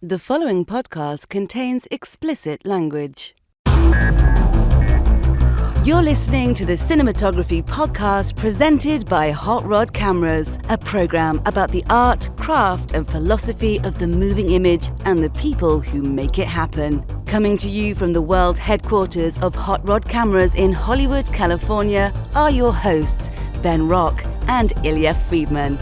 The following podcast contains explicit language. You're listening to the Cinematography Podcast presented by Hot Rod Cameras, a program about the art, craft, and philosophy of the moving image and the people who make it happen. Coming to you from the world headquarters of Hot Rod Cameras in Hollywood, California, are your hosts, Ben Rock and Ilya Friedman.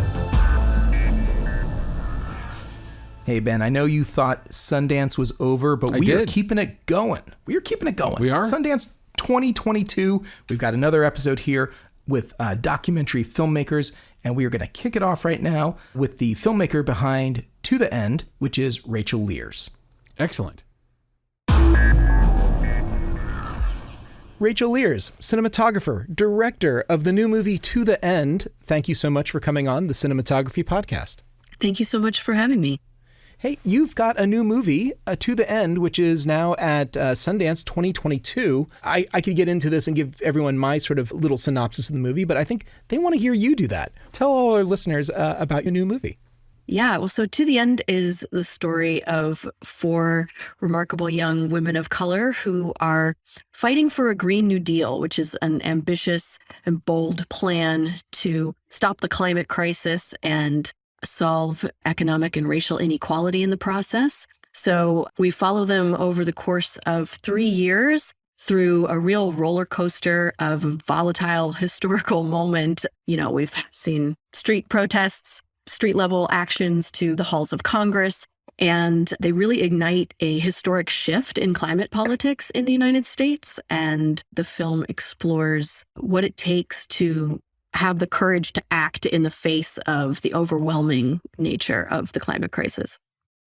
Hey, Ben, I know you thought Sundance was over, but we are keeping it going. We are keeping it going. We are? Sundance 2022. We've got another episode here with documentary filmmakers, and we are going to kick it off right now with the filmmaker behind To the End, which is Rachel Lears. Excellent. Rachel Lears, cinematographer, director of the new movie To the End. Thank you so much for coming on the Cinematography Podcast. Thank you so much for having me. Hey, you've got a new movie, To the End, which is now at Sundance 2022. I could get into this and give everyone my sort of little synopsis of the movie, but I think they want to hear you do that. Tell all our listeners about your new movie. Yeah, well, so To the End is the story of four remarkable young women of color who are fighting for a Green New Deal, which is an ambitious and bold plan to stop the climate crisis and solve economic and racial inequality in the process. So we follow them over the course of 3 years through a real roller coaster of a volatile historical moment. You know, we've seen street protests, street level actions to the halls of Congress, and they really ignite a historic shift in climate politics in the United States. And the film explores what it takes to have the courage to act in the face of the overwhelming nature of the climate crisis.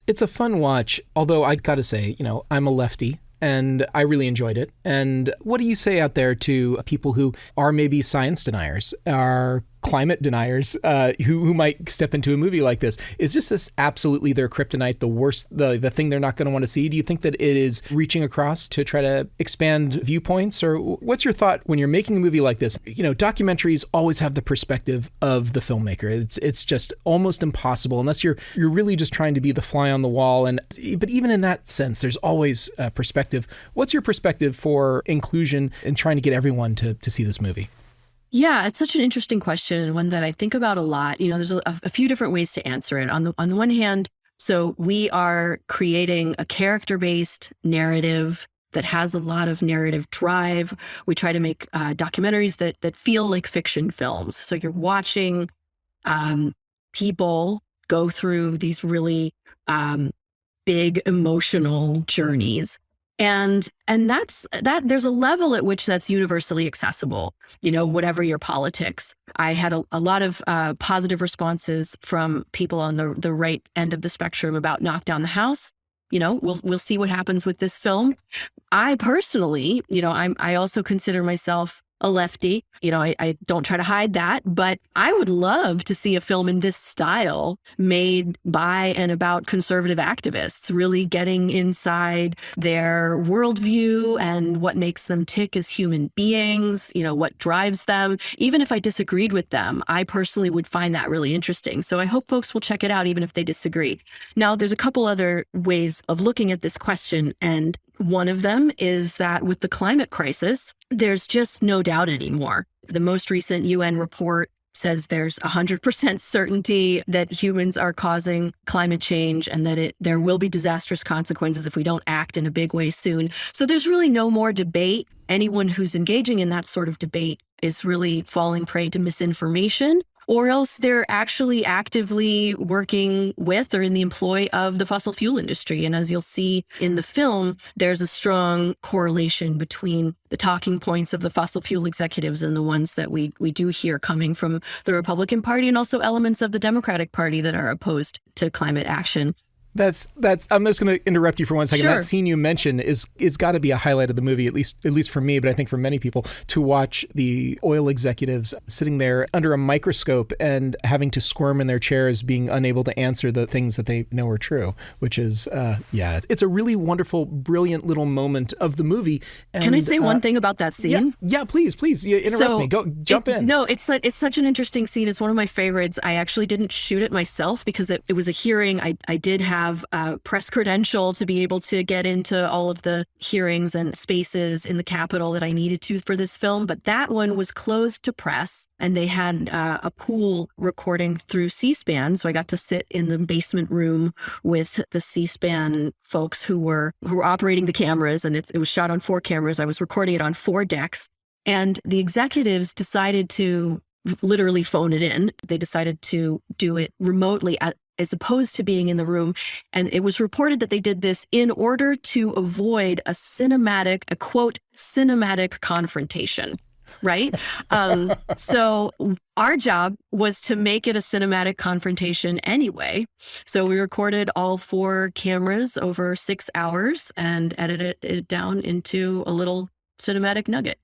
It's a fun watch, although I've got to say, I'm a lefty and I really enjoyed it. And what do you say out there to people who are maybe science deniers, are climate deniers, who might step into a movie like this? Is this absolutely their kryptonite, the worst, the thing they're not going to want to see? Do you think that it is reaching across to try to expand viewpoints? Or what's your thought when you're making a movie like this? Documentaries always have the perspective of the filmmaker. It's just almost impossible unless you're really just trying to be the fly on the wall. But even in that sense, there's always a perspective. What's your perspective for inclusion and trying to get everyone to see this movie? Yeah, it's such an interesting question and one that I think about a lot. There's a few different ways to answer it. On the one hand, so we are creating a character-based narrative that has a lot of narrative drive. We try to make documentaries that feel like fiction films. So you're watching people go through these really big emotional journeys. And that's there's a level at which that's universally accessible, whatever your politics. I had a lot of positive responses from people on the right end of the spectrum about Knock Down the House. We'll see what happens with this film. I personally, I also consider myself a lefty. I don't try to hide that, but I would love to see a film in this style made by and about conservative activists, really getting inside their worldview and what makes them tick as human beings, what drives them. Even if I disagreed with them, I personally would find that really interesting. So I hope folks will check it out, even if they disagree. Now, there's a couple other ways of looking at this question, and one of them is that with the climate crisis, there's just no doubt anymore. The most recent UN report says there's 100% certainty that humans are causing climate change and that there will be disastrous consequences if we don't act in a big way soon. So there's really no more debate. Anyone who's engaging in that sort of debate is really falling prey to misinformation, or else they're actually actively working with or in the employ of the fossil fuel industry. And as you'll see in the film, there's a strong correlation between the talking points of the fossil fuel executives and the ones that we do hear coming from the Republican Party, and also elements of the Democratic Party that are opposed to climate action. That's. I'm just going to interrupt you for 1 second. Sure. That scene you mentioned is got to be a highlight of the movie, at least for me, but I think for many people, to watch the oil executives sitting there under a microscope and having to squirm in their chairs, being unable to answer the things that they know are true. Which is, it's a really wonderful, brilliant little moment of the movie. And, can I say one thing about that scene? Yeah, please. Interrupt me. Go jump in. No, it's such an interesting scene. It's one of my favorites. I actually didn't shoot it myself because it was a hearing. I did have have a press credential to be able to get into all of the hearings and spaces in the Capitol that I needed to for this film. But that one was closed to press, and they had a pool recording through C-SPAN. So I got to sit in the basement room with the C-SPAN folks who were operating the cameras, and it was shot on 4 cameras. I was recording it on 4 decks, and the executives decided to literally phone it in. They decided to do it remotely as opposed to being in the room. And it was reported that they did this in order to avoid a quote, cinematic confrontation. Right? So our job was to make it a cinematic confrontation anyway. So we recorded all 4 cameras over 6 hours and edited it down into a little cinematic nugget.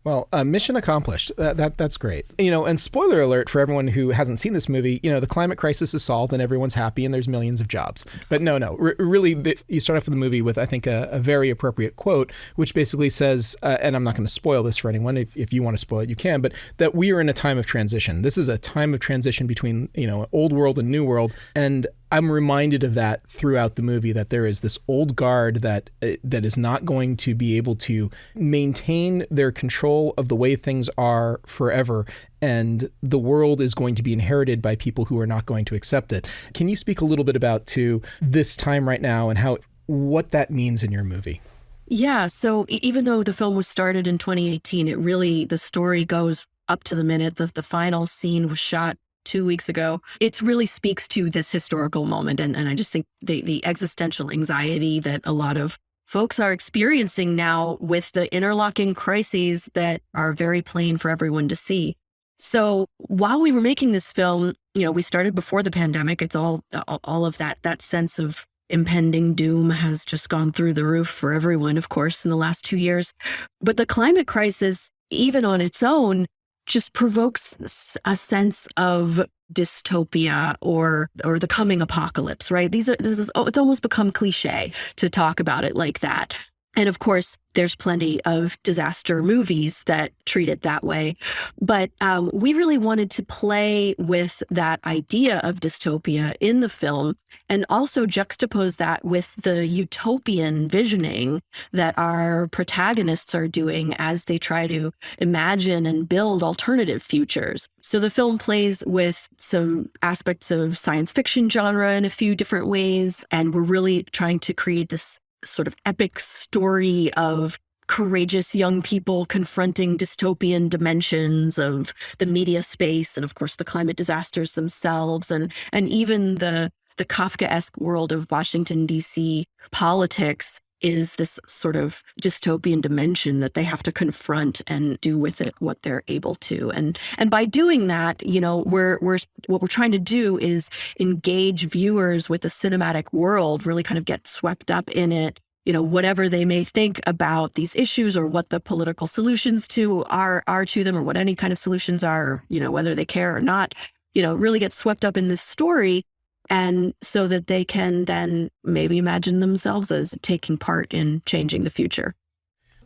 Well, mission accomplished. That's great. And spoiler alert for everyone who hasn't seen this movie, the climate crisis is solved and everyone's happy and there's millions of jobs. But no, really, you start off with the movie with, I think, a very appropriate quote, which basically says, and I'm not going to spoil this for anyone. If you want to spoil it, you can, but that we are in a time of transition. This is a time of transition between, old world and new world. And I'm reminded of that throughout the movie, that there is this old guard that is not going to be able to maintain their control of the way things are forever. And the world is going to be inherited by people who are not going to accept it. Can you speak a little bit about to this time right now and what that means in your movie? Yeah. So even though the film was started in 2018, the story goes up to the minute. The final scene was shot 2 weeks ago. It really speaks to this historical moment. And I just think the existential anxiety that a lot of folks are experiencing now with the interlocking crises that are very plain for everyone to see. So while we were making this film, we started before the pandemic. It's all of that sense of impending doom has just gone through the roof for everyone, of course, in the last 2 years. But the climate crisis, even on its own, just provokes a sense of dystopia or the coming apocalypse, right? It's almost become cliche to talk about it like that. And of course, there's plenty of disaster movies that treat it that way. But we really wanted to play with that idea of dystopia in the film and also juxtapose that with the utopian visioning that our protagonists are doing as they try to imagine and build alternative futures. So the film plays with some aspects of science fiction genre in a few different ways. And we're really trying to create this sort of epic story of courageous young people confronting dystopian dimensions of the media space and, of course, the climate disasters themselves and even the Kafkaesque world of Washington, D.C. politics is this sort of dystopian dimension that they have to confront and do with it what they're able to. And by doing that, what we're trying to do is engage viewers with the cinematic world, really kind of get swept up in it, whatever they may think about these issues or what the political solutions are to them or what any kind of solutions are, whether they care or not, really get swept up in this story. And so that they can then maybe imagine themselves as taking part in changing the future.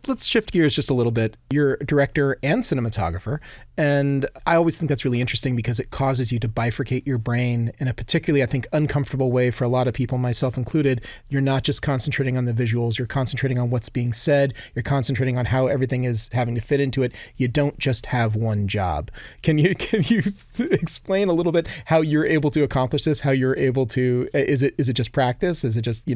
Let's shift gears just a little bit. You're a director and cinematographer, and I always think that's really interesting because it causes you to bifurcate your brain in a particularly, I think, uncomfortable way for a lot of people, myself included. You're not just concentrating on the visuals, you're concentrating on what's being said, you're concentrating on how everything is having to fit into it. You don't just have one job. Can you explain a little bit how you're able to accomplish this? How you're able to, is it just practice? Is it just,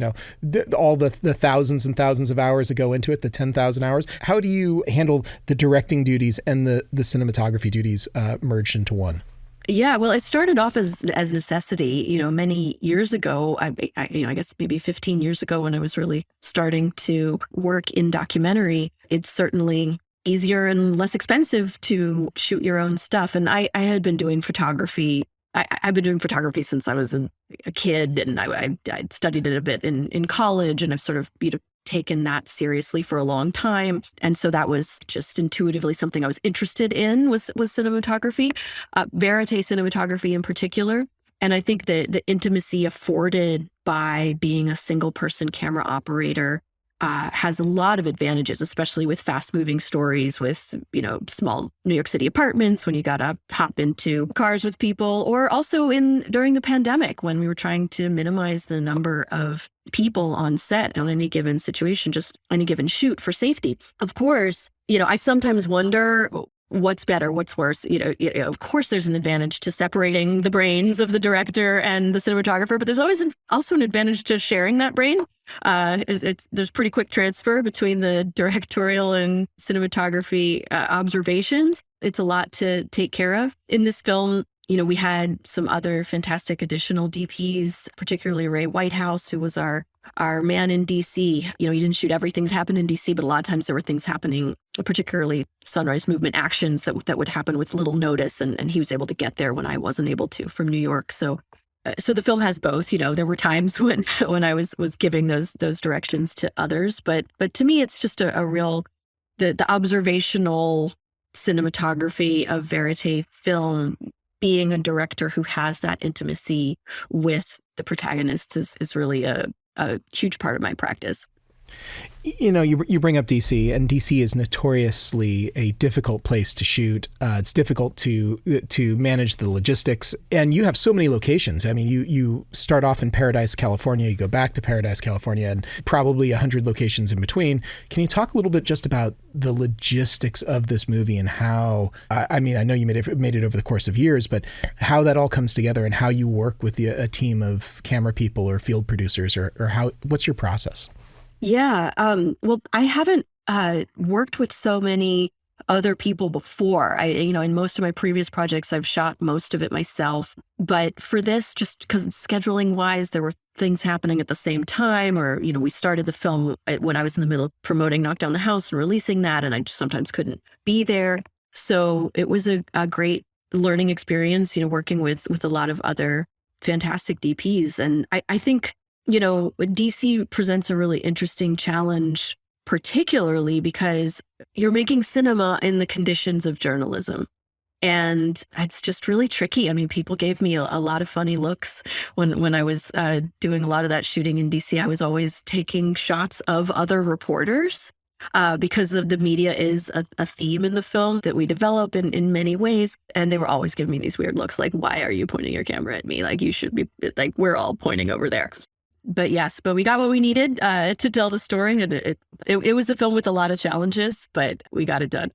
all the thousands and thousands of hours that go into it, the 10,000 hours? How do you handle the directing duties and the cinematography duties merged into one? Yeah, well, it started off as necessity, many years ago. I guess maybe 15 years ago when I was really starting to work in documentary. It's certainly easier and less expensive to shoot your own stuff. And I had been doing photography. I've been doing photography since I was a kid, and I studied it a bit in college, and I've sort of taken that seriously for a long time. And so that was just intuitively something I was interested in was cinematography, verite cinematography in particular. And I think that the intimacy afforded by being a single person camera operator has a lot of advantages, especially with fast-moving stories with, small New York City apartments when you got to hop into cars with people, or also during the pandemic when we were trying to minimize the number of people on set on any given situation, just any given shoot for safety. Of course, I sometimes wonder what's better, what's worse. Of course, there's an advantage to separating the brains of the director and the cinematographer, but there's always also an advantage to sharing that brain. There's pretty quick transfer between the directorial and cinematography observations. It's a lot to take care of. In this film, we had some other fantastic additional DPs, particularly Ray Whitehouse, who was our man in DC. He didn't shoot everything that happened in DC, but a lot of times there were things happening, particularly sunrise movement actions that would happen with little notice. And he was able to get there when I wasn't able to from New York. So the film has both. There were times when I was giving those directions to others. But to me, it's just a real, the observational cinematography of verite film, being a director who has that intimacy with the protagonists is really a huge part of my practice. You bring up DC, and DC is notoriously a difficult place to shoot. It's difficult to manage the logistics, and you have so many locations. I mean, you start off in Paradise, California, you go back to Paradise, California, and probably 100 locations in between. Can you talk a little bit just about the logistics of this movie and how? I know you made it over the course of years, but how that all comes together and how you work with a team of camera people or field producers, or what's your process? Yeah. Well, I haven't worked with so many other people before. In most of my previous projects, I've shot most of it myself. But for this, just because scheduling wise, there were things happening at the same time, or, we started the film when I was in the middle of promoting Knock Down the House and releasing that, and I just sometimes couldn't be there. So it was a great learning experience, working with a lot of other fantastic DPs. And I think DC presents a really interesting challenge, particularly because you're making cinema in the conditions of journalism. And it's just really tricky. I mean, people gave me a lot of funny looks when I was doing a lot of that shooting in DC. I was always taking shots of other reporters because the media is a theme in the film that we develop in many ways. And they were always giving me these weird looks like, why are you pointing your camera at me? Like, you should be, like, we're all pointing over there. But we got what we needed to tell the story. And it was a film with a lot of challenges, but we got it done.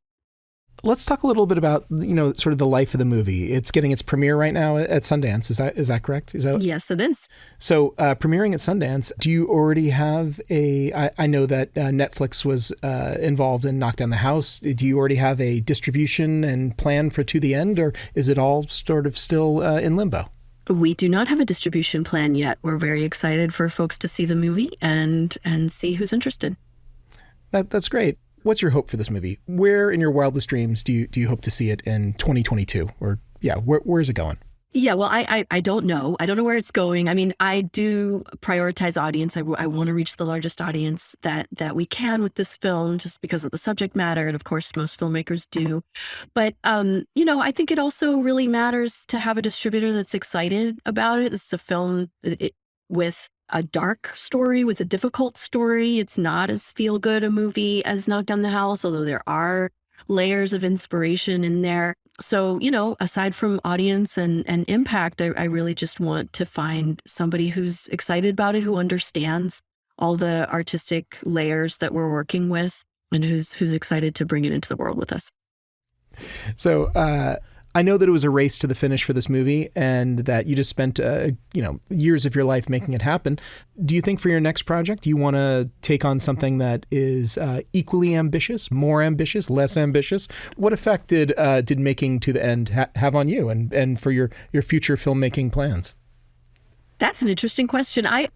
Let's talk a little bit about, sort of the life of the movie. It's getting its premiere right now at Sundance. Is that correct? Yes, it is. So premiering at Sundance, do you already have I know that Netflix was involved in Knock Down the House. Do you already have a distribution and plan for To the End, or is it all sort of still in limbo? We do not have a distribution plan yet. We're very excited for folks to see the movie and see who's interested. That's great. What's your hope for this movie? Where in your wildest dreams do you hope to see it in 2022? Or where is it going? Yeah, well, I don't know. I don't know where it's going. I mean, I do prioritize audience. I want to reach the largest audience that we can with this film, just because of the subject matter. And of course, most filmmakers do. But, I think it also really matters to have a distributor that's excited about it. This is a film with a dark story, with a difficult story. It's not as feel-good a movie as Knock Down the House, although there are layers of inspiration in there. So, aside from audience and impact, I really just want to find somebody who's excited about it, who understands all the artistic layers that we're working with, and who's excited to bring it into the world with us. So, I know that it was a race to the finish for this movie, and that you just spent, years of your life making it happen. Do you think for your next project, you want to take on something that is equally ambitious, more ambitious, less ambitious? What effect did making To the End have on you and for your future filmmaking plans? That's an interesting question. I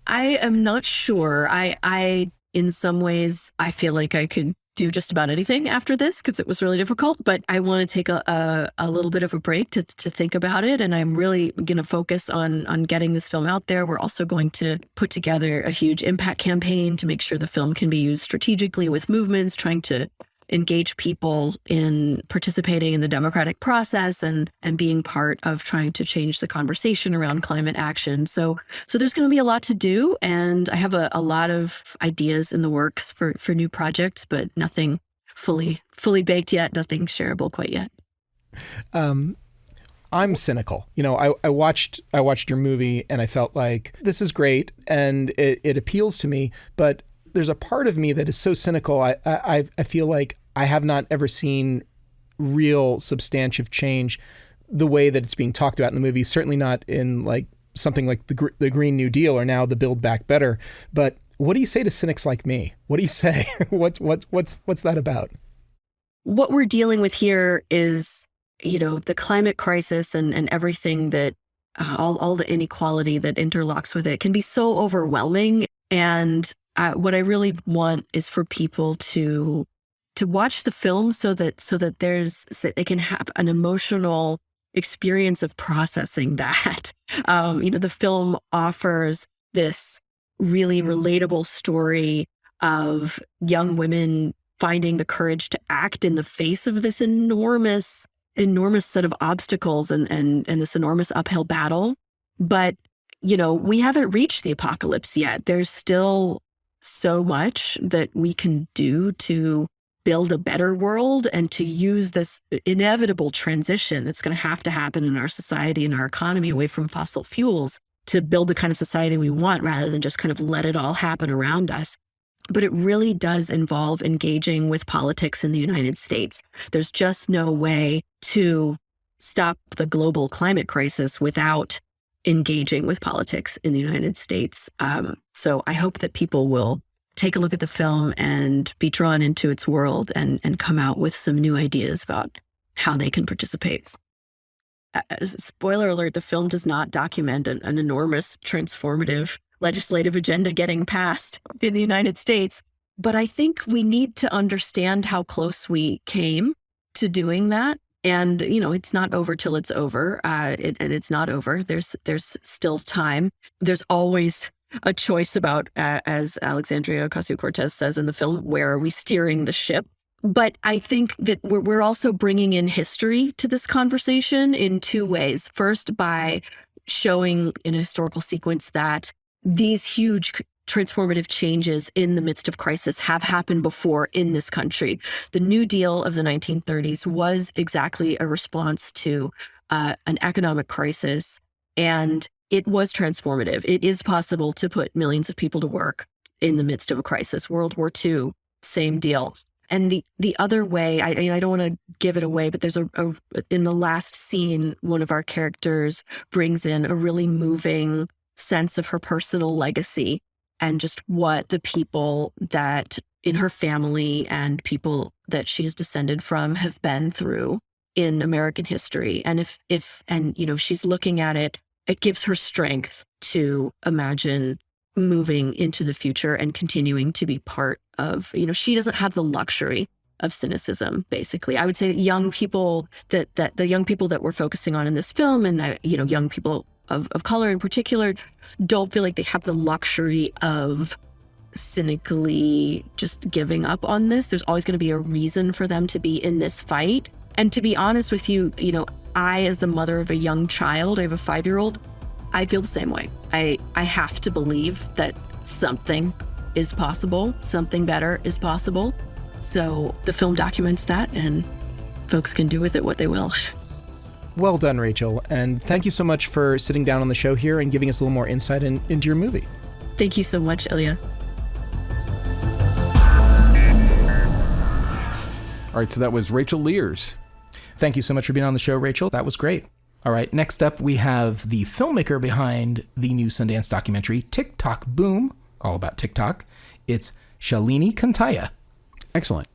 am not sure. I in some ways, I feel like I could do just about anything after this because it was really difficult, but I want to take a little bit of a break to think about it. And I'm really going to focus on getting this film out there. We're also going to put together a huge impact campaign to make sure the film can be used strategically with movements, trying to engage people in participating in the democratic process and being part of trying to change the conversation around climate action. So there's going to be a lot to do. And I have a lot of ideas in the works for new projects, but nothing fully baked yet, nothing shareable quite yet. I'm cynical. I watched your movie and I felt like this is great and it appeals to me, but there's a part of me that is so cynical. I feel like I have not ever seen real substantive change the way that it's being talked about in the movie. Certainly not in like something like the Green New Deal or now the Build Back Better. But what do you say to cynics like me? What do you say? What's that about? What we're dealing with here is, the climate crisis and everything that all the inequality that interlocks with it can be so overwhelming. And what I really want is for people to watch the film so that they can have an emotional experience of processing that. The film offers this really relatable story of young women finding the courage to act in the face of this enormous set of obstacles and this enormous uphill battle. But, we haven't reached the apocalypse yet. There's still so much that we can do to build a better world and to use this inevitable transition that's going to happen in our society and our economy away from fossil fuels to build the kind of society we want rather than just kind of let it all happen around us. But it really does involve engaging with politics in the United States. There's just no way to stop the global climate crisis without engaging with politics in the United States. So I hope that people will take a look at the film and be drawn into its world and come out with some new ideas about how they can participate. Spoiler alert, the film does not document an enormous transformative legislative agenda getting passed in the United States. But I think we need to understand how close we came to doing that. And, it's not over till it's over. And it's not over. There's still time. There's always a choice about, as Alexandria Ocasio-Cortez says in the film, where are we steering the ship? But I think that we're also bringing in history to this conversation in two ways. First, by showing in a historical sequence that these huge transformative changes in the midst of crisis have happened before in this country. The New Deal of the 1930s was exactly a response to an economic crisis, and it was transformative. It is possible to put millions of people to work in the midst of a crisis. World War II, same deal. And the other way, I don't want to give it away, but there's in the last scene, one of our characters brings in a really moving sense of her personal legacy and just what the people that in her family and people that she is descended from have been through in American history. And if she's looking at it, it gives her strength to imagine moving into the future and continuing to be part of, she doesn't have the luxury of cynicism, basically. I would say that young people that the young people that we're focusing on in this film and, young people of color in particular don't feel like they have the luxury of cynically just giving up on this. There's always going to be a reason for them to be in this fight. And to be honest with you, I, as the mother of a young child, I have a 5-year-old, I feel the same way. I have to believe that something is possible, something better is possible. So the film documents that, and folks can do with it what they will. Well done, Rachel. And thank you so much for sitting down on the show here and giving us a little more insight into your movie. Thank you so much, Ilya. All right, so that was Rachel Lears. Thank you so much for being on the show, Rachel. That was great. All right, next up, we have the filmmaker behind the new Sundance documentary, TikTok Boom, all about TikTok. It's Shalini Kantaya. Excellent.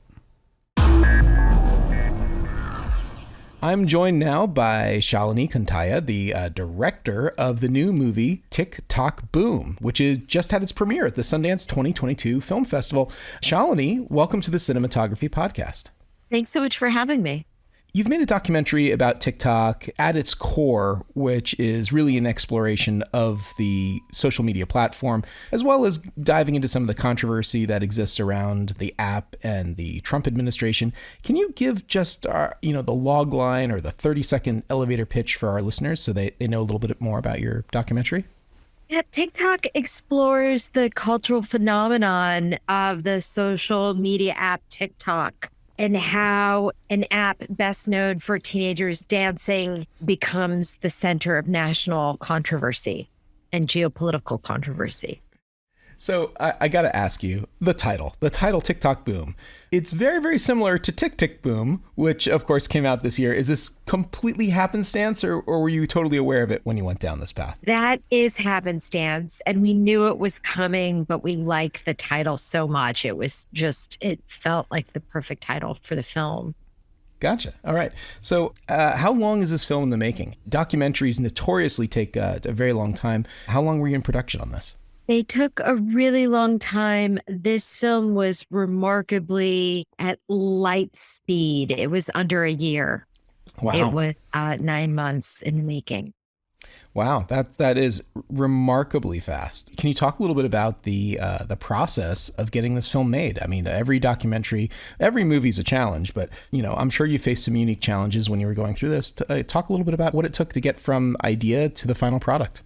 I'm joined now by Shalini Kantaya, the director of the new movie TikTok Boom, which is just had its premiere at the Sundance 2022 Film Festival. Shalini, welcome to the Cinematography Podcast. Thanks so much for having me. You've made a documentary about TikTok at its core, which is really an exploration of the social media platform, as well as diving into some of the controversy that exists around the app and the Trump administration. Can you give just the log line or the 30-second elevator pitch for our listeners so they know a little bit more about your documentary? Yeah, TikTok explores the cultural phenomenon of the social media app TikTok and how an app best known for teenagers dancing becomes the center of national controversy and geopolitical controversy. So I got to ask you, the title TikTok Boom. It's very, very similar to Tick Tick Boom, which of course came out this year. Is this completely happenstance or were you totally aware of it when you went down this path? That is happenstance. And we knew it was coming, but we liked the title so much. It felt like the perfect title for the film. Gotcha. All right. So how long is this film in the making? Documentaries notoriously take a very long time. How long were you in production on this? They took a really long time. This film was remarkably at light speed. It was under a year. Wow. It was 9 months in the making. Wow, that is remarkably fast. Can you talk a little bit about the process of getting this film made? I mean, every movie's a challenge, but I'm sure you faced some unique challenges when you were going through this. Talk a little bit about what it took to get from idea to the final product.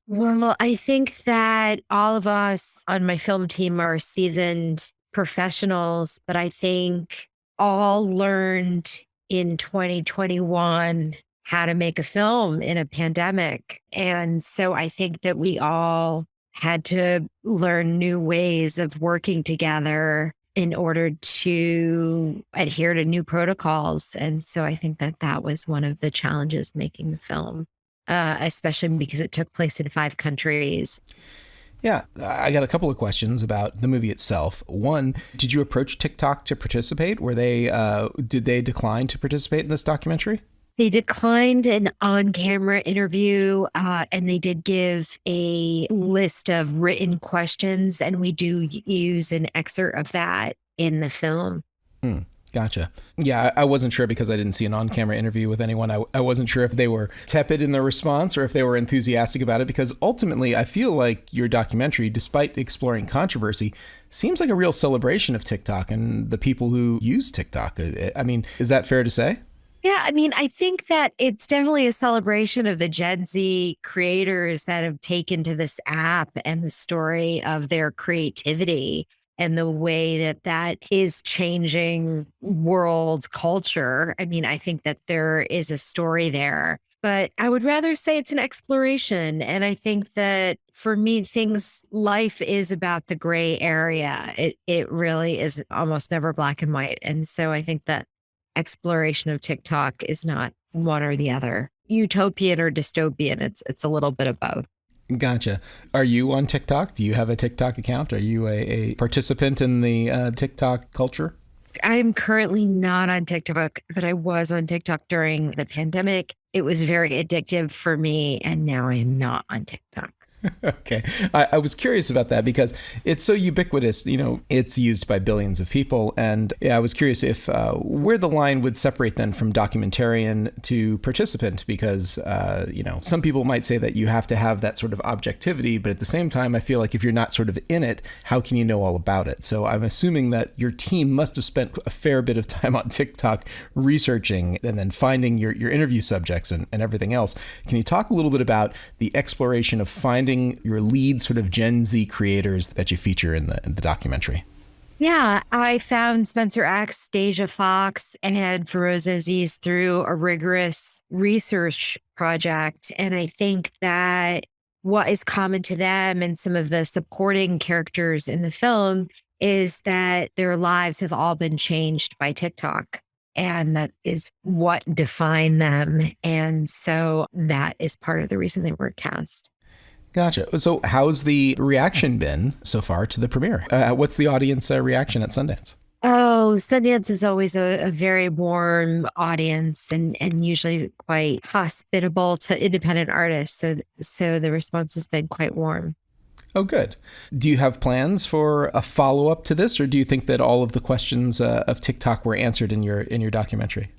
Well, I think that all of us on my film team are seasoned professionals, but I think all learned in 2021 how to make a film in a pandemic. And so I think that we all had to learn new ways of working together in order to adhere to new protocols. And so I think that was one of the challenges making the film. Especially because it took place in 5 countries. Yeah, I got a couple of questions about the movie itself. One, did you approach TikTok to participate? Did they decline to participate in this documentary? They declined an on-camera interview, and they did give a list of written questions, and we do use an excerpt of that in the film. Gotcha. Yeah, I wasn't sure because I didn't see an on-camera interview with anyone. I wasn't sure if they were tepid in their response or if they were enthusiastic about it, because ultimately I feel like your documentary, despite exploring controversy, seems like a real celebration of TikTok and the people who use TikTok. I mean, is that fair to say? Yeah, I mean, I think that it's definitely a celebration of the Gen Z creators that have taken to this app and the story of their creativity and the way that is changing world culture. I mean, I think that there is a story there, but I would rather say it's an exploration. And I think that for me, life is about the gray area. It really is almost never black and white. And so I think that exploration of TikTok is not one or the other, utopian or dystopian. It's a little bit of both. Gotcha. Are you on TikTok? Do you have a TikTok account? Are you a participant in the TikTok culture? I'm currently not on TikTok, but I was on TikTok during the pandemic. It was very addictive for me, and now I am not on TikTok. Okay. I was curious about that because it's so ubiquitous, it's used by billions of people. And I was curious if where the line would separate then from documentarian to participant, because, some people might say that you have to have that sort of objectivity. But at the same time, I feel like if you're not sort of in it, how can you know all about it? So I'm assuming that your team must have spent a fair bit of time on TikTok researching and then finding your interview subjects and everything else. Can you talk a little bit about the exploration of finding your lead sort of Gen Z creators that you feature in the documentary? Yeah, I found Spencer X, Deja Fox, and Feroza Aziz through a rigorous research project. And I think that what is common to them and some of the supporting characters in the film is that their lives have all been changed by TikTok. And that is what defined them. And so that is part of the reason they were cast. Gotcha. So how's the reaction been so far to the premiere? What's the audience reaction at Sundance? Oh, Sundance is always a very warm audience and usually quite hospitable to independent artists. So the response has been quite warm. Oh, good. Do you have plans for a follow-up to this, or do you think that all of the questions of TikTok were answered in your documentary?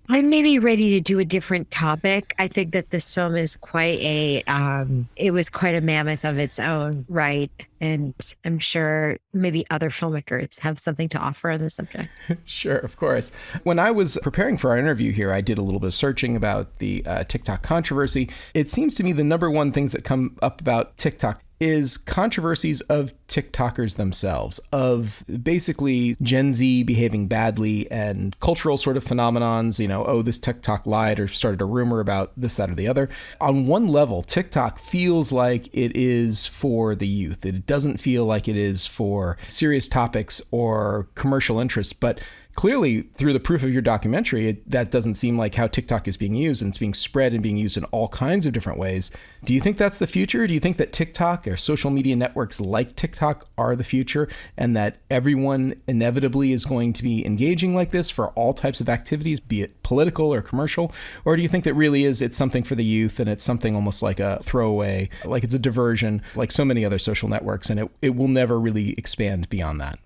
I'm maybe ready to do a different topic. I think that this film is it was quite a mammoth of its own, right? And I'm sure maybe other filmmakers have something to offer on the subject. Sure, of course. When I was preparing for our interview here, I did a little bit of searching about the TikTok controversy. It seems to me the number one things that come up about TikTok is controversies of TikTokers themselves, of basically Gen Z behaving badly and cultural sort of phenomenons, oh, this TikTok lied or started a rumor about this, that, or the other. On one level, TikTok feels like it is for the youth. It doesn't feel like it is for serious topics or commercial interests, but clearly, through the proof of your documentary, that doesn't seem like how TikTok is being used, and it's being spread and being used in all kinds of different ways. Do you think that's the future? Do you think that TikTok or social media networks like TikTok are the future, and that everyone inevitably is going to be engaging like this for all types of activities, be it political or commercial? Or do you think that really it's something for the youth, and it's something almost like a throwaway, like it's a diversion, like so many other social networks, and it will never really expand beyond that?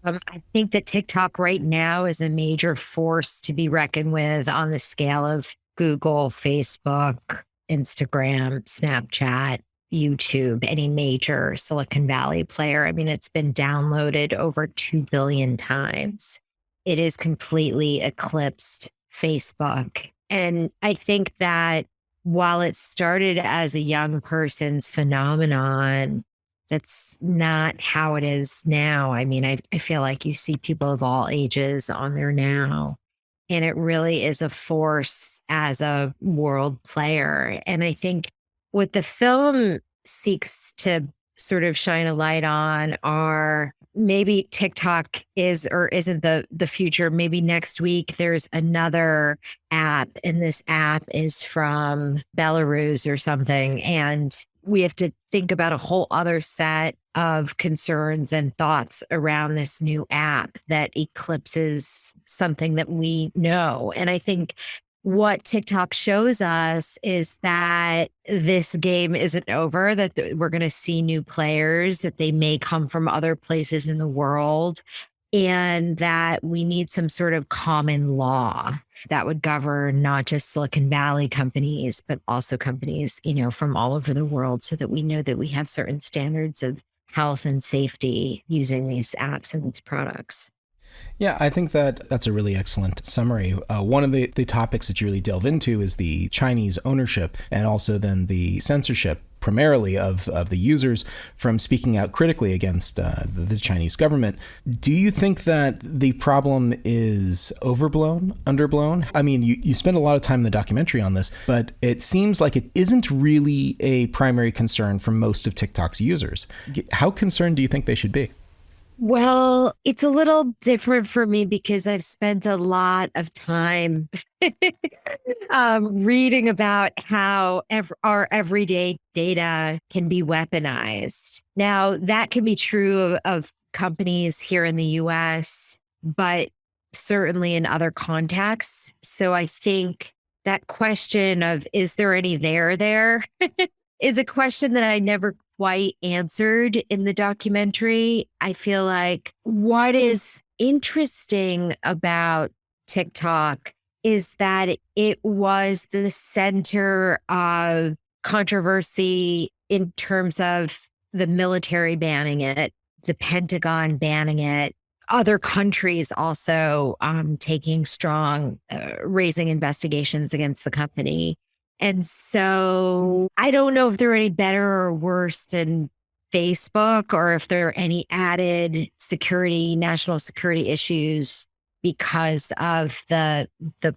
I think that TikTok right now is a major force to be reckoned with on the scale of Google, Facebook, Instagram, Snapchat, YouTube, any major Silicon Valley player. I mean, it's been downloaded over 2 billion times. It has completely eclipsed Facebook. And I think that while it started as a young person's phenomenon, that's not how it is now. I mean, I feel like you see people of all ages on there now, and it really is a force as a world player. And I think what the film seeks to sort of shine a light on are maybe TikTok is or isn't the future. Maybe next week there's another app, and this app is from Belarus or something. And we have to think about a whole other set of concerns and thoughts around this new app that eclipses something that we know. And I think what TikTok shows us is that this game isn't over, that we're going to see new players, that they may come from other places in the world, and that we need some sort of common law that would govern not just Silicon Valley companies, but also companies, from all over the world, so that we know that we have certain standards of health and safety using these apps and these products. Yeah, I think that's a really excellent summary. One of the topics that you really delve into is the Chinese ownership, and also then the censorship primarily of the users from speaking out critically against the Chinese government. Do you think that the problem is overblown, underblown? I mean, you spend a lot of time in the documentary on this, but it seems like it isn't really a primary concern for most of TikTok's users. How concerned do you think they should be? Well, it's a little different for me because I've spent a lot of time reading about how our everyday data can be weaponized. Now, that can be true of companies here in the US, but certainly in other contexts. So I think that question of, is there any there is a question that I never quite answered in the documentary. I feel like what is interesting about TikTok is that it was the center of controversy in terms of the military banning it, the Pentagon banning it, other countries also taking strong, raising investigations against the company. And so I don't know if they're any better or worse than Facebook, or if there are any added national security issues because of the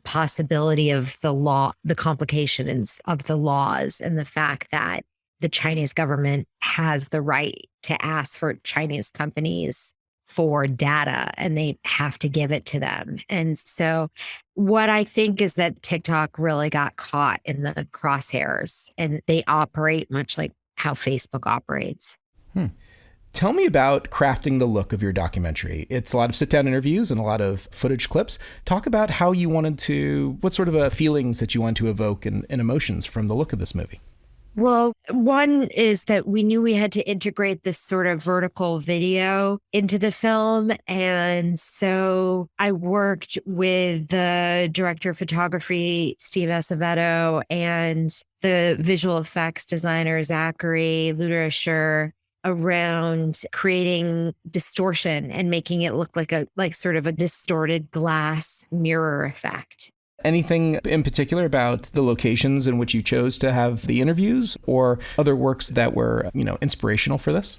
possibility of the law, the complications of the laws, and the fact that the Chinese government has the right to ask for Chinese companies for data, and they have to give it to them. And so what I think is that TikTok really got caught in the crosshairs, and they operate much like how Facebook operates. Tell me about crafting the look of your documentary. It's a lot of sit-down interviews and a lot of footage clips. Talk about how you wanted to, what sort of feelings that you want to evoke and emotions from the look of this movie. Well, one is that we knew we had to integrate this sort of vertical video into the film. And so I worked with the director of photography, Steve Acevedo, and the visual effects designer, Zachary Luderscher, around creating distortion and making it look like sort of a distorted glass mirror effect. Anything in particular about the locations in which you chose to have the interviews or other works that were, inspirational for this?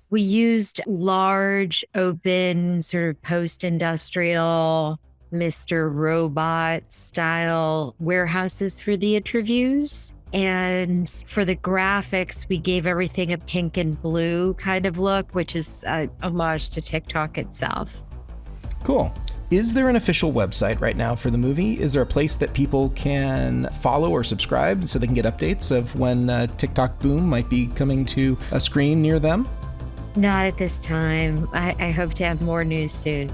We used large, open, sort of post-industrial, Mr. Robot style warehouses for the interviews. And for the graphics, we gave everything a pink and blue kind of look, which is a homage to TikTok itself. Cool. Is there an official website right now for the movie? Is there a place that people can follow or subscribe so they can get updates of when TikTok Boom might be coming to a screen near them? Not at this time. I hope to have more news soon.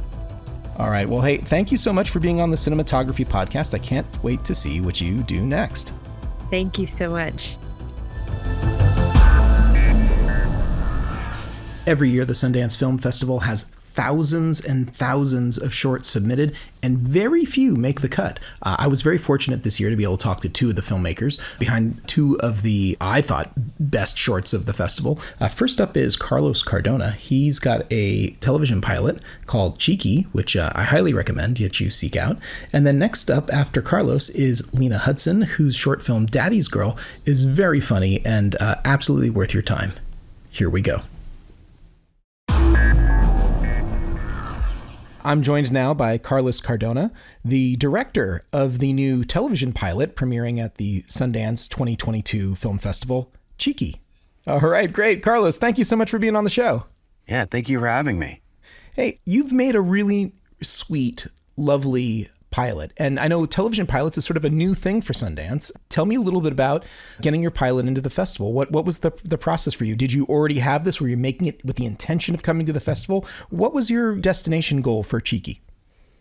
All right. Well, hey, thank you so much for being on the Cinematography Podcast. I can't wait to see what you do next. Thank you so much. Every year, the Sundance Film Festival has thousands and thousands of shorts submitted, and very few make the cut. I was very fortunate this year to be able to talk to two of the filmmakers behind two of the, I thought, best shorts of the festival. First up is Carlos Cardona. He's got a television pilot called Chiqui, which I highly recommend that you seek out. And then next up after Carlos is Lena Hudson, whose short film Daddy's Girl is very funny and absolutely worth your time. Here we go. I'm joined now by Carlos Cardona, the director of the new television pilot premiering at the Sundance 2022 Film Festival, Chiqui. All right, great. Carlos, thank you so much for being on the show. Yeah, thank you for having me. Hey, you've made a really sweet, lovely pilot. And I know television pilots is sort of a new thing for Sundance. Tell me a little bit about getting your pilot into the festival. What was the process for you? Did you already have this? Were you making it with the intention of coming to the festival? What was your destination goal for Chiqui?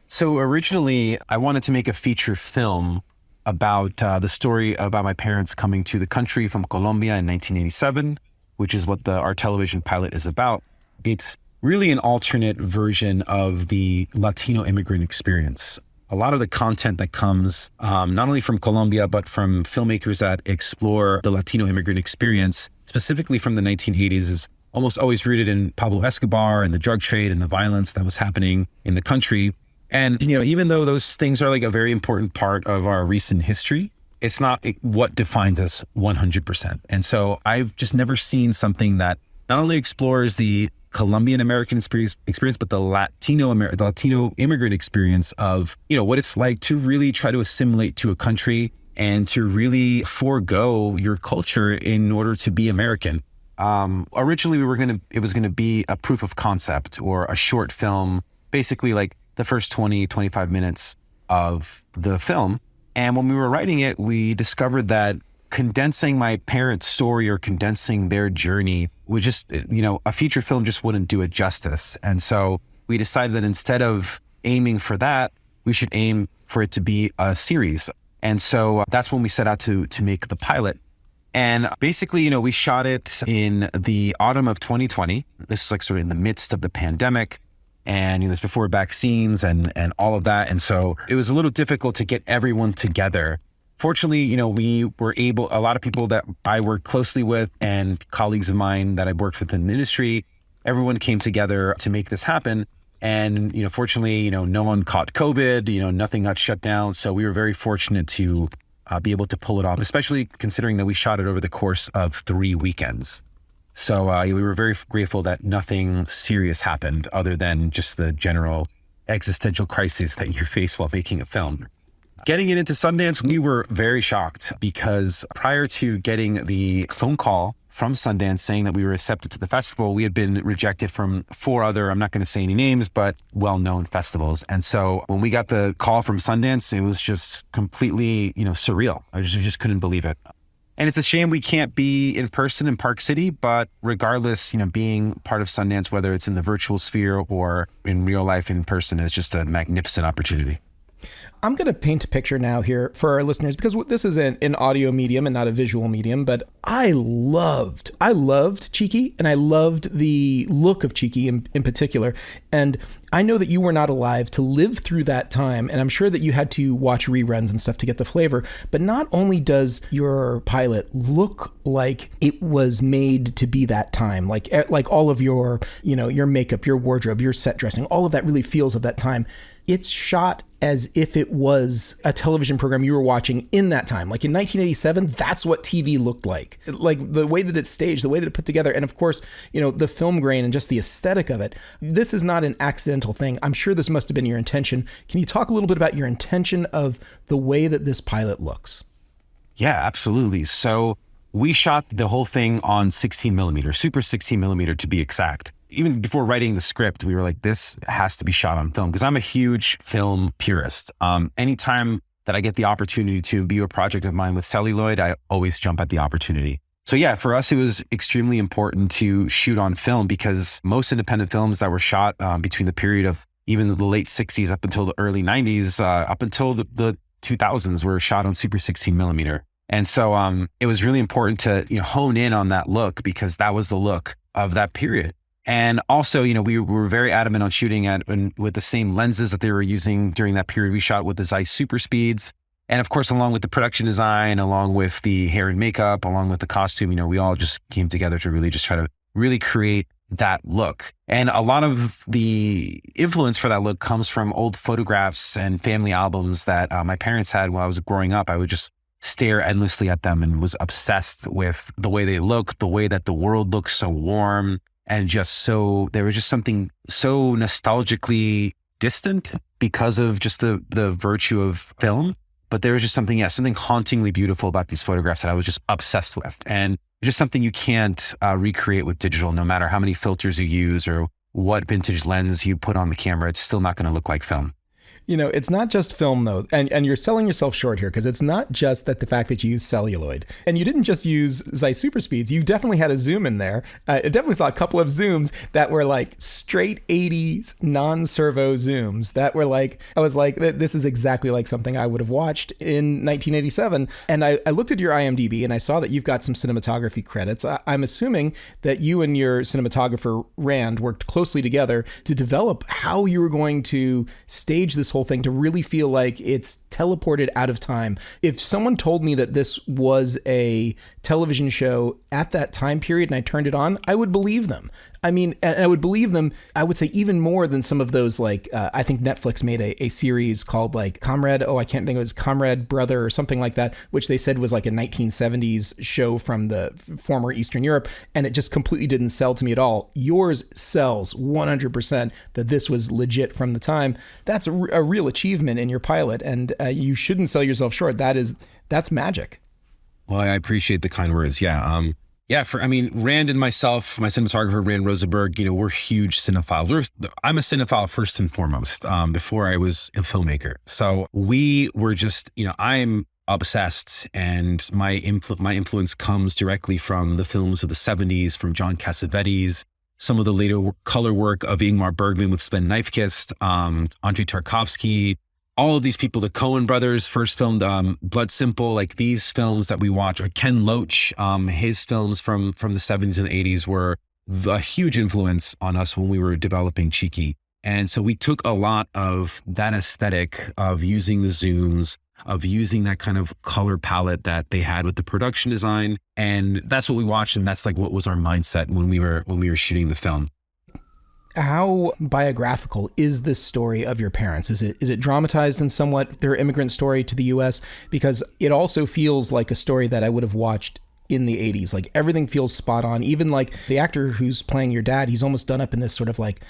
So originally, I wanted to make a feature film about the story about my parents coming to the country from Colombia in 1987, which is what our television pilot is about. It's really an alternate version of the Latino immigrant experience. A lot of the content that comes not only from Colombia, but from filmmakers that explore the Latino immigrant experience, specifically from the 1980s, is almost always rooted in Pablo Escobar and the drug trade and the violence that was happening in the country. And, even though those things are like a very important part of our recent history, it's not what defines us 100%. And so I've just never seen something that not only explores the Colombian American experience, but the Latino immigrant experience of, what it's like to really try to assimilate to a country and to really forego your culture in order to be American. Originally, it was going to be a proof of concept or a short film, basically like the first 20, 25 minutes of the film. And when we were writing it, we discovered that condensing my parents' story or condensing their journey was just, a feature film just wouldn't do it justice. And so we decided that instead of aiming for that, we should aim for it to be a series. And so that's when we set out to make the pilot. And basically, we shot it in the autumn of 2020. This is like sort of in the midst of the pandemic. And this before vaccines and all of that. And so it was a little difficult to get everyone together. Fortunately, we were able, a lot of people that I worked closely with and colleagues of mine that I've worked with in the industry, everyone came together to make this happen. And, fortunately, no one caught COVID, nothing got shut down. So we were very fortunate to be able to pull it off, especially considering that we shot it over the course of 3 weekends. So we were very grateful that nothing serious happened other than just the general existential crisis that you face while making a film. Getting it into Sundance, we were very shocked because prior to getting the phone call from Sundance saying that we were accepted to the festival, we had been rejected from 4 other, I'm not going to say any names, but well-known festivals. And so when we got the call from Sundance, it was just completely, surreal. I just couldn't believe it. And it's a shame we can't be in person in Park City, but regardless, being part of Sundance, whether it's in the virtual sphere or in real life in person, is just a magnificent opportunity. I'm going to paint a picture now here for our listeners because this is an audio medium and not a visual medium, but I loved Chiqui, and I loved the look of Chiqui in particular. And I know that you were not alive to live through that time, and I'm sure that you had to watch reruns and stuff to get the flavor. But not only does your pilot look like it was made to be that time, like all of your, your makeup, your wardrobe, your set dressing, all of that really feels of that time. It's shot as if it was a television program you were watching in that time. Like in 1987, that's what TV looked like. Like the way that it's staged, the way that it put together. And of course, the film grain and just the aesthetic of it. This is not an accidental thing. I'm sure this must have been your intention. Can you talk a little bit about your intention of the way that this pilot looks? Yeah, absolutely. So we shot the whole thing on 16 millimeter, super 16 millimeter to be exact. Even before writing the script, we were like, this has to be shot on film because I'm a huge film purist. Anytime that I get the opportunity to view a project of mine with celluloid, I always jump at the opportunity. So yeah, for us, it was extremely important to shoot on film because most independent films that were shot between the period of even the late 60s up until the early 90s, up until the 2000s were shot on super 16 millimeter. And so it was really important to hone in on that look because that was the look of that period. And also, we were very adamant on shooting with the same lenses that they were using during that period. We shot with the Zeiss super speeds. And of course, along with the production design, along with the hair and makeup, along with the costume, we all just came together to really just try to really create that look. And a lot of the influence for that look comes from old photographs and family albums that my parents had while I was growing up. I would just stare endlessly at them and was obsessed with the way they look, the way that the world looks so warm. And there was just something so nostalgically distant because of just the virtue of film. But there was just something hauntingly beautiful about these photographs that I was just obsessed with. And just something you can't recreate with digital, no matter how many filters you use or what vintage lens you put on the camera, it's still not going to look like film. It's not just film, though, and you're selling yourself short here because it's not just that the fact that you use celluloid. And you didn't just use Zeiss Super Speeds. You definitely had a zoom in there. I definitely saw a couple of zooms that were like straight 80s non-servo zooms that were like, I was like, this is exactly like something I would have watched in 1987. And I looked at your IMDb and I saw that you've got some cinematography credits. I'm assuming that you and your cinematographer, Rand, worked closely together to develop how you were going to stage this whole thing to really feel like it's teleported out of time. If someone told me that this was a television show at that time period and I turned it on, I would believe them. I mean, and I would believe them, I would say even more than some of those, like, I think Netflix made a series called like Comrade, I can't think, it was Comrade Brother or something like that, which they said was like a 1970s show from the former Eastern Europe, and it just completely didn't sell to me at all. Yours sells 100% that this was legit from the time. That's a real achievement in your pilot, and you shouldn't sell yourself short. That's magic. Well, I appreciate the kind words. Yeah. Rand and myself, my cinematographer, Rand Rosenberg, we're huge cinephiles. I'm a cinephile first and foremost, before I was a filmmaker. So we were just, I'm obsessed, and my influence comes directly from the films of the 70s, from John Cassavetes, some of the later color work of Ingmar Bergman with Sven Nykvist, Andrei Tarkovsky, all of these people, the Coen brothers first filmed Blood Simple, like these films that we watch, or Ken Loach, his films from the 70s and 80s were a huge influence on us when we were developing Chiqui. And so we took a lot of that aesthetic of using the zooms, of using that kind of color palette that they had with the production design. And that's what we watched. And that's like what was our mindset when we were shooting the film. How biographical is this story of your parents? Is it dramatized in somewhat their immigrant story to the U.S.? Because it also feels like a story that I would have watched in the 80s. Like everything feels spot on. Even like the actor who's playing your dad, he's almost done up in this sort of like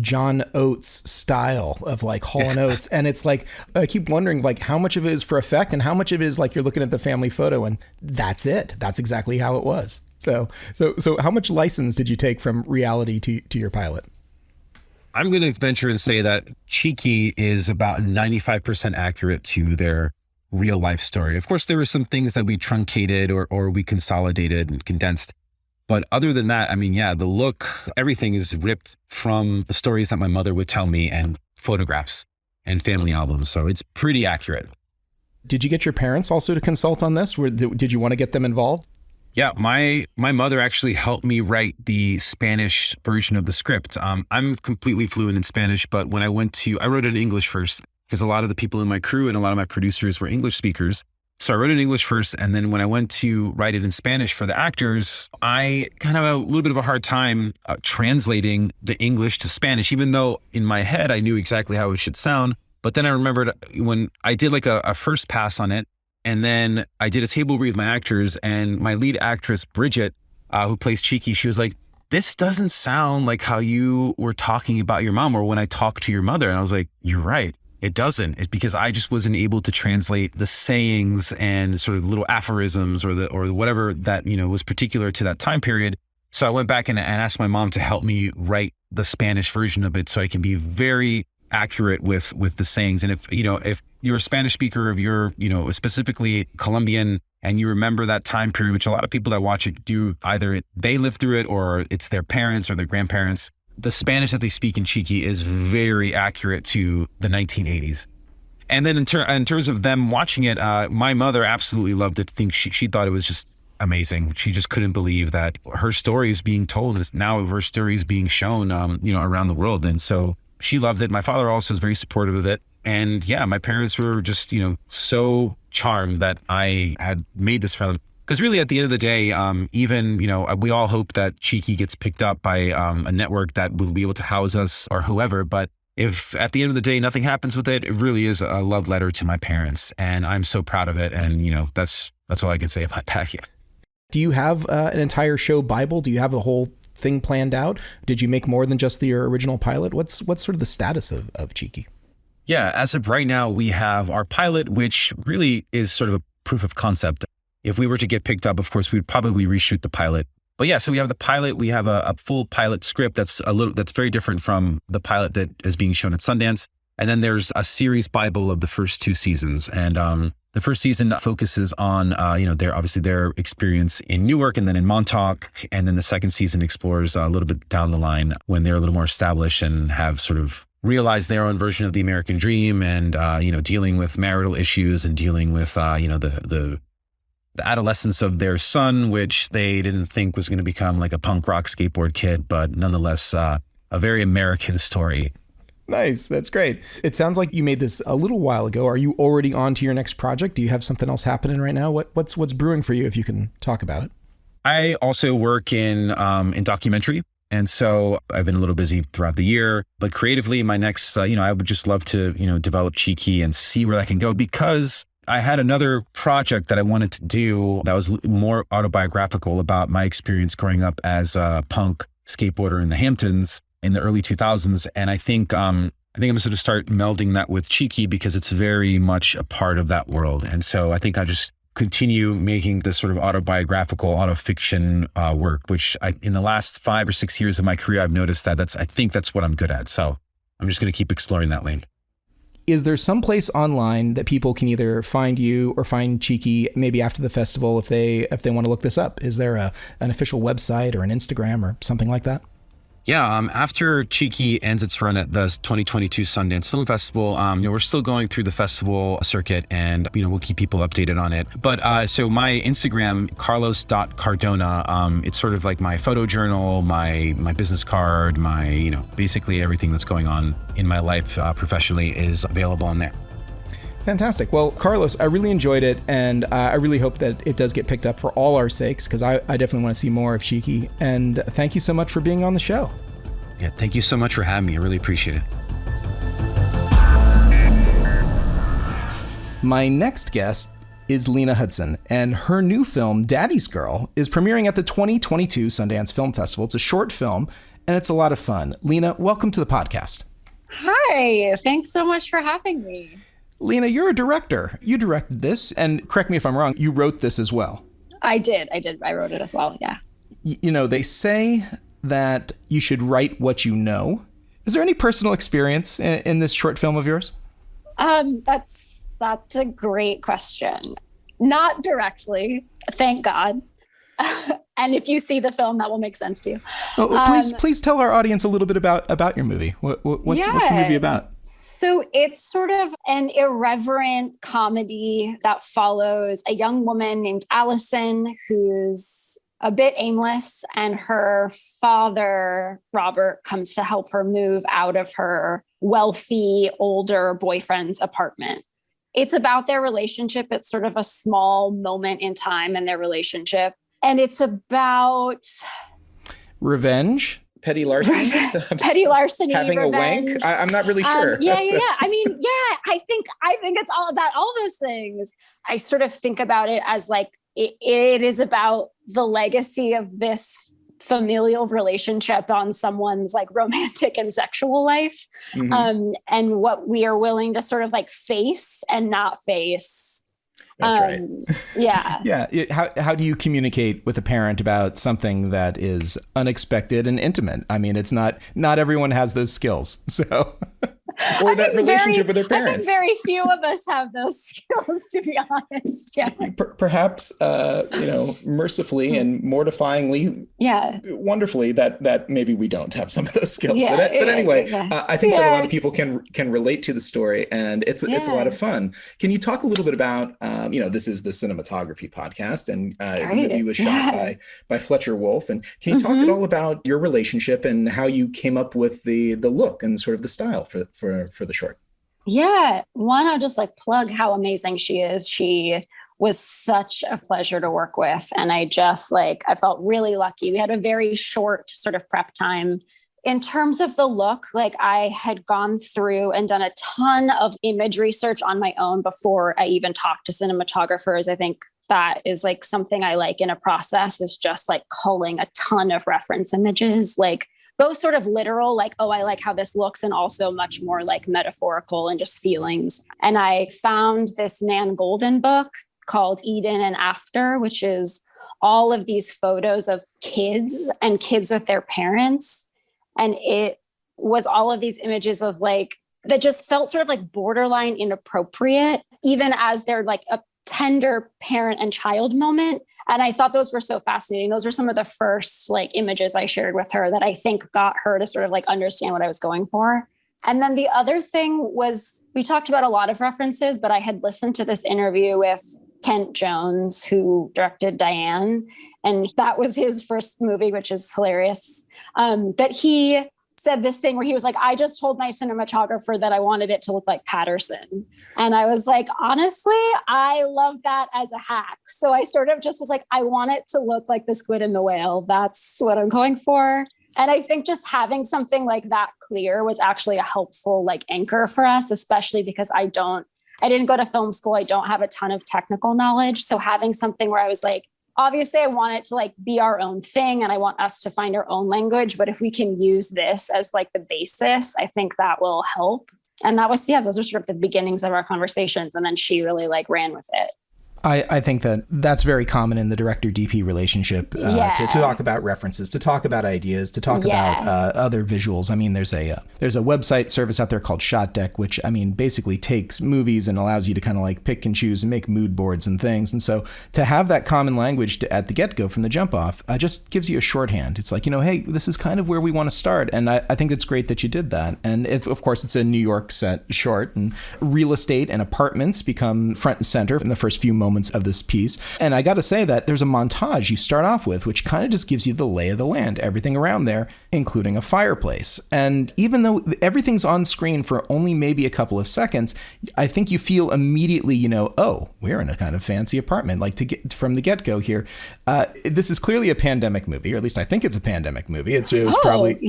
John Oates style of like Hall & Oates. And it's like, I keep wondering like how much of it is for effect and how much of it is like you're looking at the family photo and that's it. That's exactly how it was. So how much license did you take from reality to your pilot? I'm going to venture and say that Chiqui is about 95% accurate to their real life story. Of course, there were some things that we truncated or we consolidated and condensed. But other than that, the look, everything is ripped from the stories that my mother would tell me and photographs. and family albums. So it's pretty accurate. Did you get your parents also to consult on this? Did you want to get them involved? Yeah, my mother actually helped me write the Spanish version of the script. I'm completely fluent in Spanish, but when I wrote it in English first because a lot of the people in my crew and a lot of my producers were English speakers. So I wrote it in English first, and then when I went to write it in Spanish for the actors, I kind of had a little bit of a hard time translating the English to Spanish, even though in my head I knew exactly how it should sound. But then I remembered when I did like a first pass on it, and then I did a table read with my actors, and my lead actress, Bridget, who plays Chiqui, she was like, this doesn't sound like how you were talking about your mom or when I talked to your mother. And I was like, you're right. It doesn't. It's because I just wasn't able to translate the sayings and sort of little aphorisms or whatever that, was particular to that time period. So I went back and asked my mom to help me write the Spanish version of it so I can be very accurate with the sayings. And if you're a Spanish speaker, if you're, specifically Colombian and you remember that time period, which a lot of people that watch it do, either they lived through it or it's their parents or their grandparents, the Spanish that they speak in Chiqui is very accurate to the 1980s. And then in terms of them watching it, my mother absolutely loved it. I think she thought it was just amazing. She just couldn't believe that her story is being told, and now her story is being shown, around the world. And so she loved it. My father also is very supportive of it. And yeah, my parents were just, so charmed that I had made this film. Because really, at the end of the day, we all hope that Chiqui gets picked up by a network that will be able to house us or whoever. But if at the end of the day, nothing happens with it, it really is a love letter to my parents. And I'm so proud of it. And, that's all I can say about that. Yeah. Do you have an entire show Bible? Do you have the whole thing planned out? Did you make more than just your original pilot? What's sort of the status of Chiqui? Yeah, as of right now, we have our pilot, which really is sort of a proof of concept. If we were to get picked up, of course, we'd probably reshoot the pilot. But yeah, so we have the pilot. We have a full pilot script that's very different from the pilot that is being shown at Sundance. And then there's a series Bible of the first 2 seasons. And the first season focuses on, their experience in Newark and then in Montauk. And then the second season explores a little bit down the line when they're a little more established and have sort of realized their own version of the American dream and, dealing with marital issues and dealing with, the adolescence of their son, which they didn't think was going to become like a punk rock skateboard kid, but nonetheless, a very American story. Nice. That's great. It sounds like you made this a little while ago. Are you already on to your next project? Do you have something else happening right now? What's brewing for you, if you can talk about it? I also work in documentary. And so I've been a little busy throughout the year, but creatively my next, I would just love to, develop Chiqui and see where that can go, because I had another project that I wanted to do that was more autobiographical about my experience growing up as a punk skateboarder in the Hamptons in the early 2000s. And I think I'm going to sort of start melding that with Chiqui because it's very much a part of that world. And so I think I just continue making this sort of autobiographical, autofiction work, which in the last 5 or 6 years of my career, I've noticed that I think that's what I'm good at. So I'm just going to keep exploring that lane. Is there some place online that people can either find you or find Chiqui maybe after the festival if they want to look this up? Is there an official website or an Instagram or something like that? Yeah, after Chiqui ends its run at the 2022 Sundance Film Festival, we're still going through the festival circuit and, we'll keep people updated on it. But so my Instagram, carlos.cardona, it's sort of like my photo journal, my business card, my, basically everything that's going on in my life professionally is available on there. Fantastic. Well, Carlos, I really enjoyed it, and I really hope that it does get picked up for all our sakes, because I definitely want to see more of Chiqui. And thank you so much for being on the show. Yeah, thank you so much for having me. I really appreciate it. My next guest is Lena Hudson, and her new film, Daddy's Girl, is premiering at the 2022 Sundance Film Festival. It's a short film, and it's a lot of fun. Lena, welcome to the podcast. Hi, thanks so much for having me. Lena, you're a director. You directed this, and correct me if I'm wrong, you wrote this as well. I did. I wrote it as well, yeah. They say that you should write what you know. Is there any personal experience in this short film of yours? That's a great question. Not directly, thank God. And if you see the film, that will make sense to you. Please tell our audience a little bit about your movie. What's the movie about? So it's sort of an irreverent comedy that follows a young woman named Allison who's a bit aimless, and her father, Robert, comes to help her move out of her wealthy, older boyfriend's apartment. It's about their relationship. It's sort of a small moment in time in their relationship. And it's about revenge, petty larceny, petty larceny, having revenge. a wank. I'm not really sure. Yeah. I mean, yeah, I think it's all about all those things. I sort of think about it as like, it is about the legacy of this familial relationship on someone's like romantic and sexual life, and what we are willing to sort of like face and not face. That's right. Yeah. Yeah. How do you communicate with a parent about something that is unexpected and intimate? I mean, it's not everyone has those skills. So, or that relationship with their parents. I think very few of us have those skills, to be honest. Yeah. Perhaps, mercifully and mortifyingly, wonderfully, that maybe we don't have some of those skills. Yeah, but anyway, I think that a lot of people can relate to the story, and it's a lot of fun. Can you talk a little bit about, this is the Cinematography Podcast, and the movie was shot by Fletcher Wolf. And can you talk at all about your relationship and how you came up with the look and sort of the style for the short? Yeah. One, I'll just like plug how amazing she is. She was such a pleasure to work with. And I felt really lucky. We had a very short sort of prep time. In terms of the look, like I had gone through and done a ton of image research on my own before I even talked to cinematographers. I think that is like something I like in a process, is just like culling a ton of reference images, like both sort of literal, like, oh, I like how this looks, and also much more like metaphorical and just feelings. And I found this Nan Golden book called Eden and After, which is all of these photos of kids and kids with their parents. And it was all of these images of like, that just felt sort of like borderline inappropriate, even as they're like a tender parent and child moment. And I thought those were so fascinating. Those were some of the first like images I shared with her that I think got her to sort of like understand what I was going for. And then the other thing was, we talked about a lot of references, but I had listened to this interview with Kent Jones, who directed Diane. And that was his first movie, which is hilarious. But he said this thing where he was like, I just told my cinematographer that I wanted it to look like Patterson. And I was like, honestly, I love that as a hack. So I sort of just was like, I want it to look like the squid and the whale. That's what I'm going for. And I think just having something like that clear was actually a helpful like anchor for us, especially because I didn't go to film school. I don't have a ton of technical knowledge. So having something where I was like, obviously I want it to like be our own thing, and I want us to find our own language, but if we can use this as like the basis, I think that will help. And that was, those were sort of the beginnings of our conversations. And then she really like ran with it. I think that that's very common in the director-DP relationship, to talk about references, to talk about ideas, to talk about other visuals. I mean, there's a website service out there called Shot Deck, which, I mean, basically takes movies and allows you to kind of like pick and choose and make mood boards and things. And so to have that common language at the get-go from the jump off just gives you a shorthand. It's like, hey, this is kind of where we want to start. And I think it's great that you did that. And of course, it's a New York set short, and real estate and apartments become front and center in the first few moments of this piece. And I got to say that there's a montage you start off with, which kind of just gives you the lay of the land, everything around there, including a fireplace. And even though everything's on screen for only maybe a couple of seconds, I think you feel immediately, oh, we're in a kind of fancy apartment, like to get from the get-go here. This is clearly a pandemic movie, or at least I think it's a pandemic movie. It was probably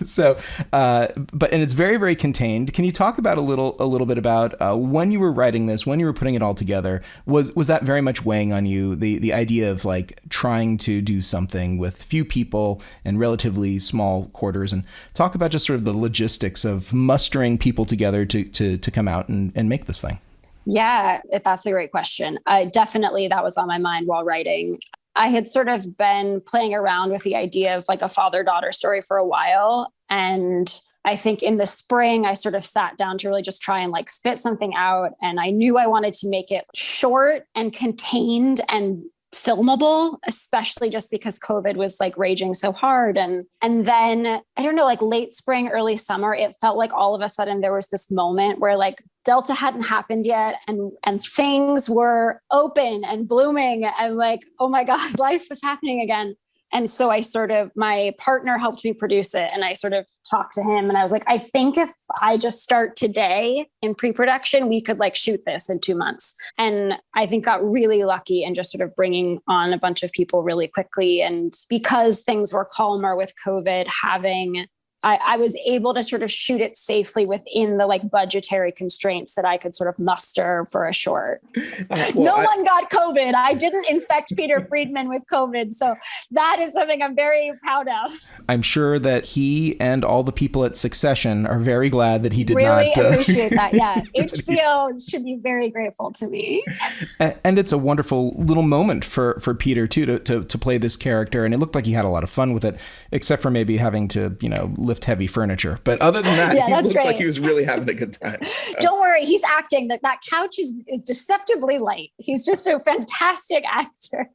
so. But it's very, very contained. Can you talk about a little bit about when you were writing this, when you were putting it all together? Was that very much weighing on you, the idea of like trying to do something with few people and relatively small quarters, and talk about just sort of the logistics of mustering people together to come out and make this thing? Yeah, that's a great question. Definitely that was on my mind while writing. I had sort of been playing around with the idea of like a father-daughter story for a while. And I think in the spring, I sort of sat down to really just try and like spit something out. And I knew I wanted to make it short and contained and filmable, especially just because COVID was like raging so hard. And then I don't know, like late spring, early summer, it felt like all of a sudden there was this moment where like Delta hadn't happened yet and things were open and blooming and like, oh my God, life was happening again. And so my partner helped me produce it, and I sort of talked to him and I was like, I think if I just start today in pre-production, we could like shoot this in 2 months. And I think got really lucky in just sort of bringing on a bunch of people really quickly. And because things were calmer with COVID, I was able to sort of shoot it safely within the like budgetary constraints that I could sort of muster for a short. No one got COVID. I didn't infect Peter Friedman with COVID. So that is something I'm very proud of. I'm sure that he and all the people at Succession are very glad that he did really not. Appreciate that. Yeah. HBO should be very grateful to me. And it's a wonderful little moment for Peter too, to play this character. And it looked like he had a lot of fun with it, except for maybe having to, lift heavy furniture. But other than that, he looked like he was really having a good time. Don't worry, he's acting. That couch is deceptively light. He's just a fantastic actor.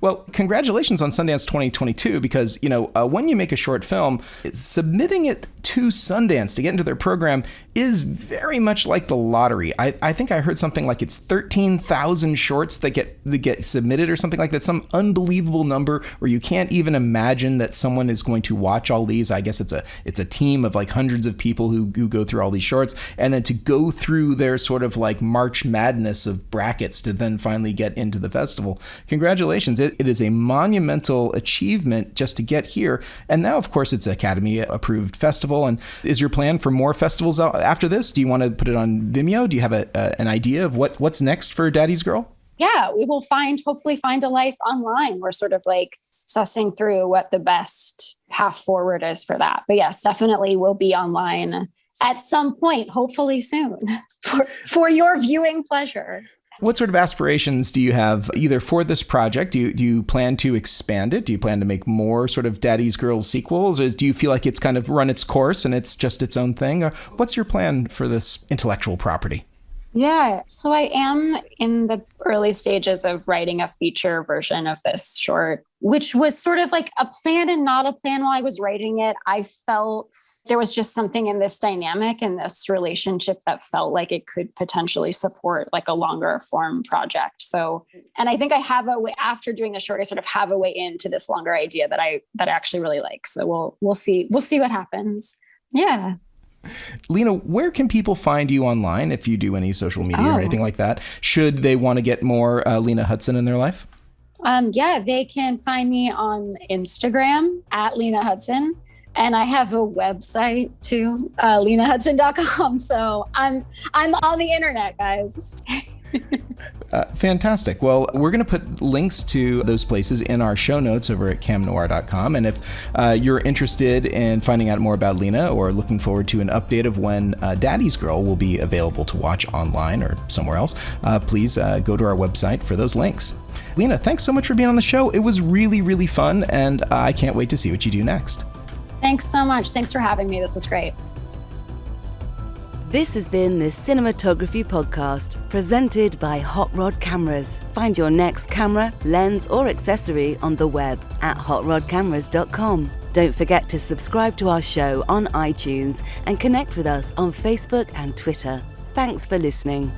Well, congratulations on Sundance 2022, because, when you make a short film, submitting it to Sundance to get into their program is very much like the lottery. I think I heard something like it's 13,000 shorts that get submitted or something like that, some unbelievable number where you can't even imagine that someone is going to watch all these. I guess it's a team of like hundreds of people who go through all these shorts, and then to go through their sort of like March Madness of brackets to then finally get into the festival. Congratulations. It is a monumental achievement just to get here. And now, of course, it's an Academy approved festival. And is your plan for more festivals after this? Do you want to put it on Vimeo? Do you have an idea of what's next for Daddy's Girl? Yeah, we will hopefully find a life online. We're sort of like sussing through what the best path forward is for that. But yes, definitely will be online at some point, hopefully soon, for your viewing pleasure. What sort of aspirations do you have either for this project? Do you plan to expand it? Do you plan to make more sort of Daddy's Girls sequels? Or do you feel like it's kind of run its course and it's just its own thing? Or what's your plan for this intellectual property? Yeah, so I am in the early stages of writing a feature version of this short, which was sort of like a plan and not a plan while I was writing it. I felt there was just something in this dynamic and this relationship that felt like it could potentially support like a longer form project. So, and I think I have a way, after doing the short, I sort of have a way into this longer idea that I actually really like. So we'll see what happens. Yeah. Lena, where can people find you online if you do any social media or anything like that? Should they want to get more Lena Hudson in their life? Yeah, they can find me on Instagram at Lena Hudson. And I have a website too, lenahudson.com. So I'm on the internet, guys. Fantastic. Well, we're going to put links to those places in our show notes over at camnoir.com. And if you're interested in finding out more about Lena or looking forward to an update of when Daddy's Girl will be available to watch online or somewhere else, please go to our website for those links. Lena, thanks so much for being on the show. It was really, really fun, and I can't wait to see what you do next. Thanks so much. Thanks for having me. This was great. This has been the Cinematography Podcast, presented by Hot Rod Cameras. Find your next camera, lens, or accessory on the web at hotrodcameras.com. Don't forget to subscribe to our show on iTunes and connect with us on Facebook and Twitter. Thanks for listening.